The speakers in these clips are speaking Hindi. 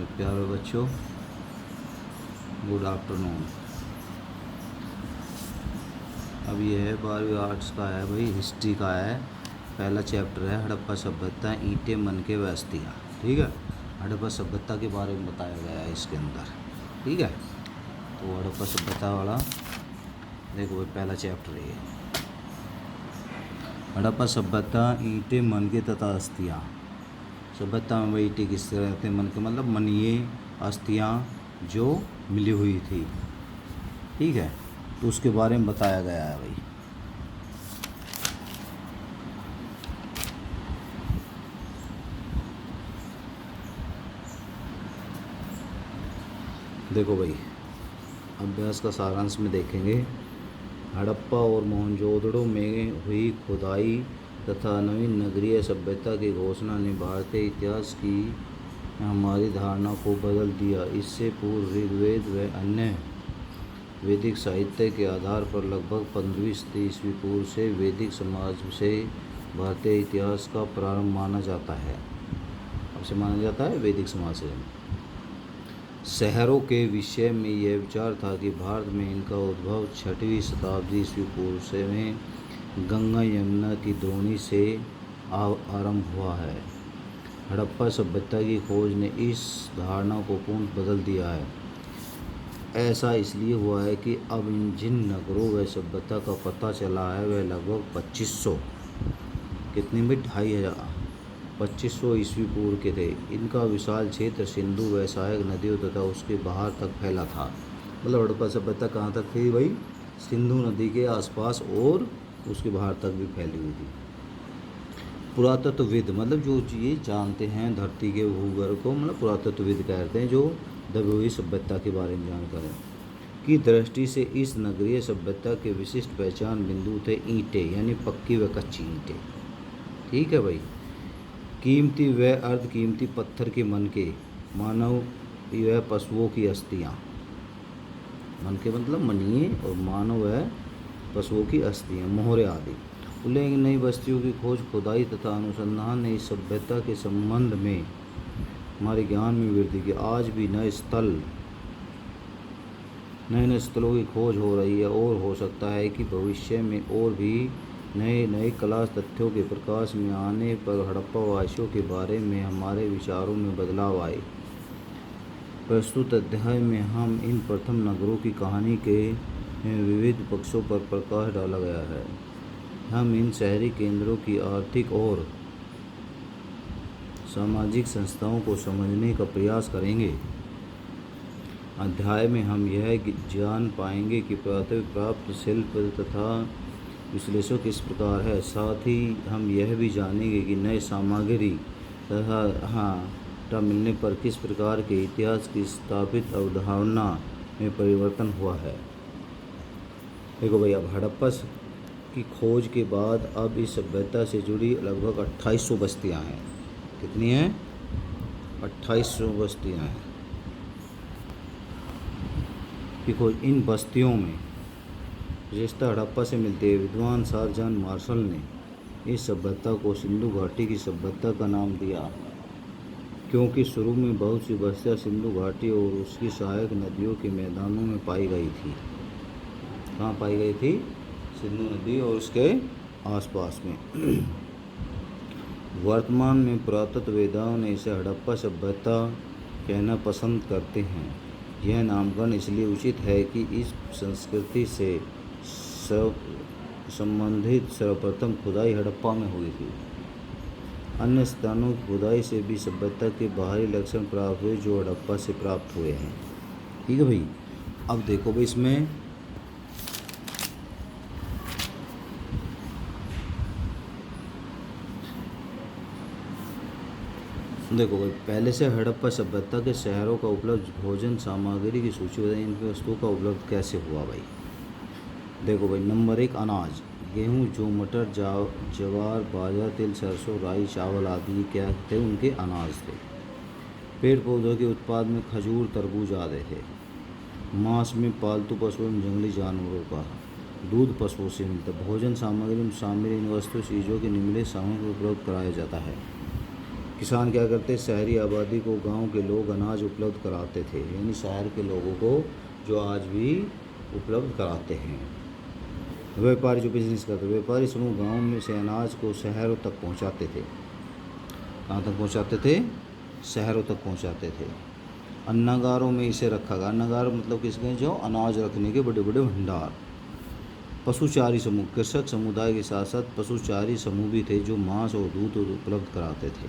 प्यारे बच्चों, गुड आफ्टरनून। अब ये है 12वीं आर्ट्स का है भाई, हिस्ट्री का है। पहला चैप्टर है हड़प्पा सभ्यता, ईंटें, मनके व अस्थियाँ। ठीक है, हड़प्पा सभ्यता के बारे में बताया गया है इसके अंदर। ठीक है, तो हड़प्पा सभ्यता वाला देखो भाई, पहला चैप्टर है ये। हड़प्पा सभ्यता, ईंटें, मनके तथा अस्थियाँ। सभ्यता में वही ईंटें किस तरह थे, मनके मतलब मनिए, अस्थियाँ जो मिली हुई थी। ठीक है, तो उसके बारे में बताया गया है भाई। देखो भाई, अभ्यास का सारांश में देखेंगे। हड़प्पा और मोहनजोदड़ो में हुई खुदाई तथा नवीन नगरीय सभ्यता की घोषणा ने भारतीय इतिहास की हमारी धारणा को बदल दिया। इससे पूर्व ऋग्वेद व अन्य वैदिक साहित्य के आधार पर लगभग 15वीं सदी ईस्वी पूर्व से वैदिक समाज से भारतीय इतिहास का प्रारंभ माना जाता है। अब से माना जाता है वैदिक समाज से। शहरों के विषय में यह विचार था कि भारत में इनका उद्भव 6वीं शताब्दी ईस्वी पूर्व से में गंगा यमुना की द्रोणी से आरंभ हुआ है। हड़प्पा सभ्यता की खोज ने इस धारणा को पूर्ण बदल दिया है। ऐसा इसलिए हुआ है कि अब जिन नगरों व सभ्यता का पता चला है वह लगभग 2500 कितने में 2500 ईस्वी पूर्व के थे। इनका विशाल क्षेत्र सिंधु व सहायक नदियों तथा उसके बाहर तक फैला था। मतलब हड़प्पा सभ्यता कहाँ तक थी भाई? सिंधु नदी के आसपास और उसके बाहर तक भी फैली हुई थी। पुरातत्वविद मतलब जो ये जानते हैं धरती के भूगर्भ को, मतलब पुरातत्वविद कहते हैं, जो दबी हुई सभ्यता के बारे में जानकारी की दृष्टि से इस नगरीय सभ्यता के विशिष्ट पहचान बिंदु थे ईंटें, यानी पक्की व कच्ची ईंटें। ठीक है भाई, कीमती व अर्ध कीमती पत्थर के मनके, मानव व पशुओं की अस्थियाँ। मनके मतलब मनिए और मानव व पशुओं की अस्थियाँ, मोहरे आदि। उल्लेखनीय नई बस्तियों की खोज, खुदाई तथा अनुसंधान ने इस सभ्यता के संबंध में हमारे ज्ञान में वृद्धि की। आज भी नए स्थलों की खोज हो रही है और हो सकता है कि भविष्य में और भी नए कला तथ्यों के प्रकाश में आने पर हड़प्पा वासियों के बारे में हमारे विचारों में बदलाव आए। प्रस्तुत अध्याय में हम इन प्रथम नगरों की कहानी के विविध पक्षों पर प्रकाश डाला गया है। हम इन शहरी केंद्रों की आर्थिक और सामाजिक संस्थाओं को समझने का प्रयास करेंगे। अध्याय में हम यह जान पाएंगे कि प्राप्त शिल्प तथा विश्लेषण किस प्रकार है। साथ ही हम यह भी जानेंगे कि नए सामग्री तथा मिलने पर किस प्रकार के इतिहास की स्थापित अवधारणा में परिवर्तन हुआ है। देखो भाई, अब हड़प्पा की खोज के बाद अब इस सभ्यता से जुड़ी लगभग 2800 बस्तियां हैं। कितनी हैं? 2800 बस्तियां हैं की खोज। इन बस्तियों में विशेषता हड़प्पा से मिलती है। विद्वान सर जॉन मार्शल ने इस सभ्यता को सिंधु घाटी की सभ्यता का नाम दिया, क्योंकि शुरू में बहुत सी बस्तियां सिंधु घाटी और उसकी सहायक नदियों के मैदानों में पाई गई थी। कहाँ पाई गई थी? सिंधु नदी और उसके आसपास में। वर्तमान में पुरातत्ववेदाओं ने इसे हड़प्पा सभ्यता कहना पसंद करते हैं। यह नामकरण इसलिए उचित है कि इस संस्कृति से संबंधित सर्वप्रथम खुदाई हड़प्पा में हुई थी। अन्य स्थानों की खुदाई से भी सभ्यता के बाहरी लक्षण प्राप्त हुए जो हड़प्पा से प्राप्त हुए हैं। ठीक है भाई, अब देखो भाई, इसमें देखो भाई, पहले से हड़प्पा सभ्यता के शहरों का उपलब्ध भोजन सामग्री की सूची बताइए। इनकी वस्तुओं का उपलब्ध कैसे हुआ भाई? देखो भाई, नंबर 1 अनाज, गेहूँ, जौ, मटर, ज्वार, बाजरा, तिल, सरसों, राई, चावल आदि क्या थे? उनके अनाज थे। पेड़ पौधों के उत्पाद में खजूर, तरबूज आदि थे। मांस में पालतू पशुओं एवं जंगली जानवरों का। दूध पशुओं से मिलता। भोजन सामग्री में शामिल इन वस्तु चीज़ों की निम्नलिखित सामग्री उपलब्ध कराया जाता है। किसान क्या करते, शहरी आबादी को गांव के लोग अनाज उपलब्ध कराते थे, यानी शहर के लोगों को जो आज भी उपलब्ध कराते हैं। व्यापारी जो बिजनेस करते, व्यापारी समूह गांव में से अनाज को शहरों तक पहुंचाते थे। कहाँ तक पहुंचाते थे? शहरों तक पहुंचाते थे। अन्नागारों में इसे रखा गया। अन्नागार मतलब किसके? जो अनाज रखने के बड़े बड़े भंडार। पशुचारी समूह, कृषक समुदाय के साथ साथ पशुचारी समूह भी थे जो मांस और दूध उपलब्ध कराते थे,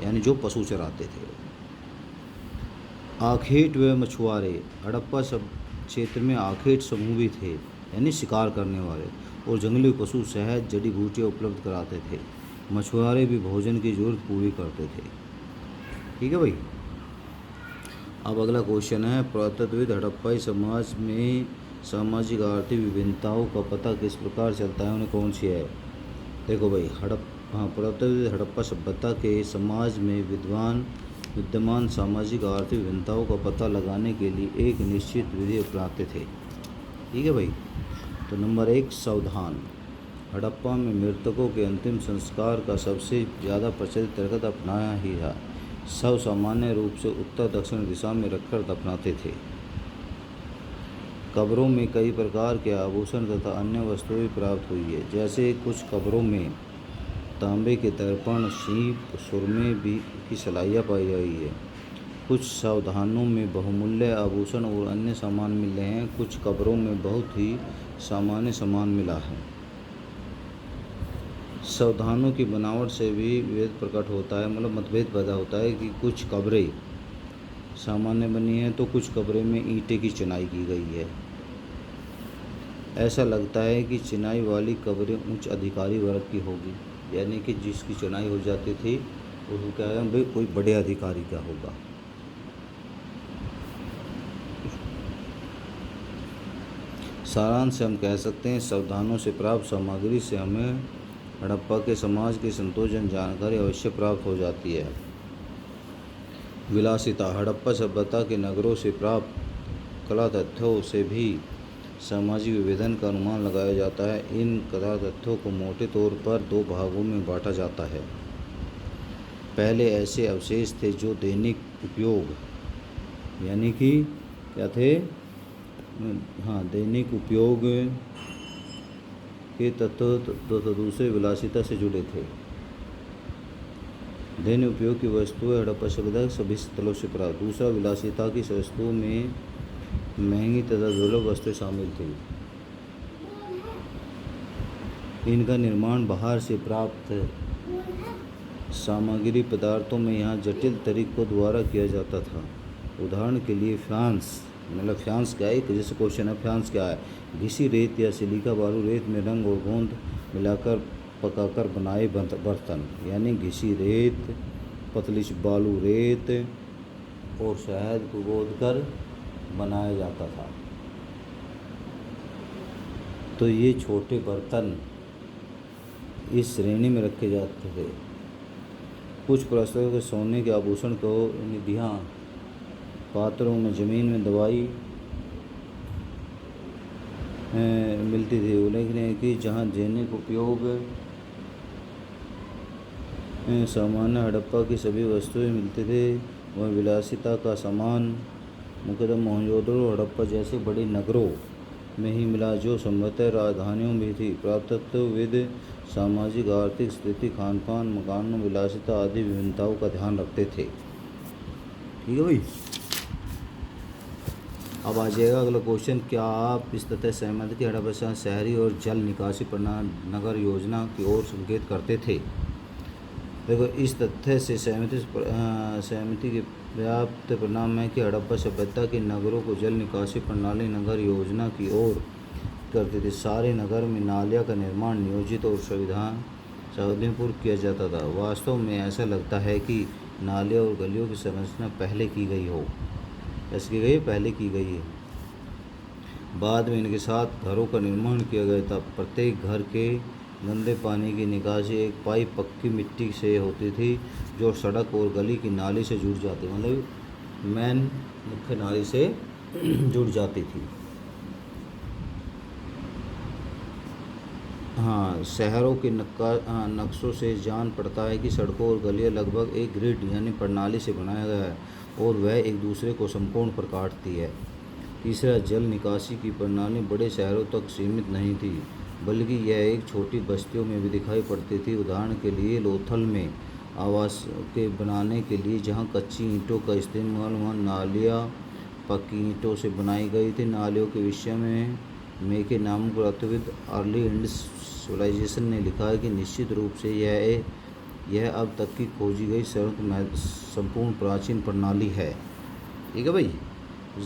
यानी जो पशु चराते थे। आखेट व मछुआरे, हड़प्पा सब क्षेत्र में आखेट समूह भी थे, यानी शिकार करने वाले, और जंगली पशु शहद जड़ी बूटियाँ उपलब्ध कराते थे। मछुआरे भी भोजन की जरूरत पूरी करते थे। ठीक है भाई। अब अगला क्वेश्चन है, पुरातत्वविद हड़प्पाई समाज में सामाजिक आर्थिक विभिन्नताओं का पता किस प्रकार चलता है? उन्हें कौन सी है? देखो भाई, पुरातत्वविद हड़प्पा सभ्यता के समाज में विद्यमान सामाजिक आर्थिक विभिन्नताओं का पता लगाने के लिए एक निश्चित विधि अपनाते थे। ठीक है भाई। तो नंबर 1, सावधान। हड़प्पा में मृतकों के अंतिम संस्कार का सबसे ज़्यादा प्रचलित तरीका अपनाया ही था। शव सामान्य रूप से उत्तर दक्षिण दिशा में रखकर दफनाते थे। कब्रों में कई प्रकार के आभूषण तथा अन्य वस्तुएं भी प्राप्त हुई है, जैसे कुछ कब्रों में तांबे के दर्पण, सीप, सुरमे भी की सलाइयाँ पाई गई है। कुछ सावधानों में बहुमूल्य आभूषण और अन्य सामान मिले हैं। कुछ कब्रों में बहुत ही सामान्य सामान मिला है। सावधानों की बनावट से भी विभेद प्रकट होता है, मतलब मतभेद पैदा होता है कि कुछ कब्रें सामान्य बनी हैं तो कुछ कब्रें में ईंटें की चिनाई की गई है। ऐसा लगता है कि चिनाई वाली कब्रें उच्च अधिकारी वर्ग की होगी, यानी कि जिसकी चिनाई हो जाती थी उसको क्या है भाई, कोई बड़े अधिकारी का होगा। सारांश से हम कह सकते हैं, सावधानों से प्राप्त सामग्री से हमें हड़प्पा के समाज की संतोषजनक जानकारी अवश्य प्राप्त हो जाती है। विलासिता, हड़प्पा सभ्यता के नगरों से प्राप्त कला तथ्यों से भी सामाजिक विभेदन का अनुमान लगाया जाता है। इन कला तथ्यों को मोटे तौर पर 2 भागों में बांटा जाता है। पहले ऐसे अवशेष थे जो दैनिक उपयोग, यानी कि क्या थे? दैनिक उपयोग के तत्व तो दूसरे विलासिता से जुड़े थे। दैनिक उपयोग की वस्तुएं हड़प्पा सभ्यता सभी स्थलों से प्राप्त। दूसरा, विलासिता की वस्तुओं में महंगी तथा दुर्लभ वस्तुएं शामिल थी। इनका निर्माण बाहर से प्राप्त सामग्री पदार्थों में यहाँ जटिल तरीकों द्वारा किया जाता था। उदाहरण के लिए फ्यांस, मतलब फ्यांस क्या है? जैसे क्वेश्चन है, फ्यांस क्या है? घिसी रेत या सिलिका बालू रेत में रंग और गोंद मिलाकर पकाकर बनाए बर्तन, यानी घिसी रेत, पतली बालू रेत और शहद को गोद कर बनाया जाता था। तो ये छोटे बर्तन इस श्रेणी में रखे जाते थे। कुछ पुरस्कारों के सोने के आभूषण को निधियाँ, पात्रों में जमीन में दवाई मिलती थी। उल्लेखनीय है कि जहाँ दैनिक उपयोग सामान्य हड़प्पा की सभी वस्तुएं मिलते थे, वह विलासिता का सामान मुकदम मोहनजोदड़ो हड़प्पा जैसे बड़े नगरों में ही मिला, जो संभवतः राजधानियों में थी। पुरातत्वविद सामाजिक आर्थिक स्थिति, खान पान, मकानों, विलासिता आदि विभिन्नताओं का ध्यान रखते थे। ठीक है भाई। अब आ जाएगा अगला क्वेश्चन, क्या आप इस तथ्य सहमत हैं कि हड़प्पा शहरी और जल निकासी प्रणाली नगर योजना की ओर संकेत करते थे? देखो, इस तथ्य से सहमति के व्याप्त परिणाम है कि हड़प्पा सभ्यता के नगरों को जल निकासी प्रणाली नगर योजना की ओर करते थे। सारे नगर में नालियों का निर्माण नियोजित और सावधानीपूर्वक किया जाता था। वास्तव में ऐसा लगता है कि नालियों और गलियों की संरचना पहले की गई हो, ऐसी की गई पहले की गई है। बाद में इनके साथ घरों का निर्माण किया गया था। प्रत्येक घर के गंदे पानी की निकासी एक पाइप पक्की मिट्टी से होती थी जो सड़क और गली की नाली से जुड़ जाती, मतलब मेन मुख्य नाली से जुड़ जाती थी। हाँ, शहरों के नक्शों से जान पड़ता है कि सड़कों और गलियाँ लगभग एक ग्रिड यानी प्रणाली से बनाया गया है और वह एक दूसरे को संपूर्ण पर काटती है। तीसरा, जल निकासी की प्रणाली बड़े शहरों तक सीमित नहीं थी, बल्कि यह एक छोटी बस्तियों में भी दिखाई पड़ती थी। उदाहरण के लिए लोथल में आवास के बनाने के लिए जहाँ कच्ची ईंटों का इस्तेमाल, वहाँ नालियाँ पक्की ईंटों से बनाई गई थी। नालियों के विषय में के नामक पुरातत्वविद अर्ली इंडस सिविलाइजेशन ने लिखा है कि निश्चित रूप से यह अब तक की खोजी गई सर्वोत्तम संपूर्ण प्राचीन प्रणाली है। ठीक है भाई,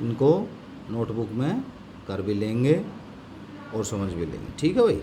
इनको नोटबुक में कर भी लेंगे और समझ भी लेंगे। ठीक है भाई।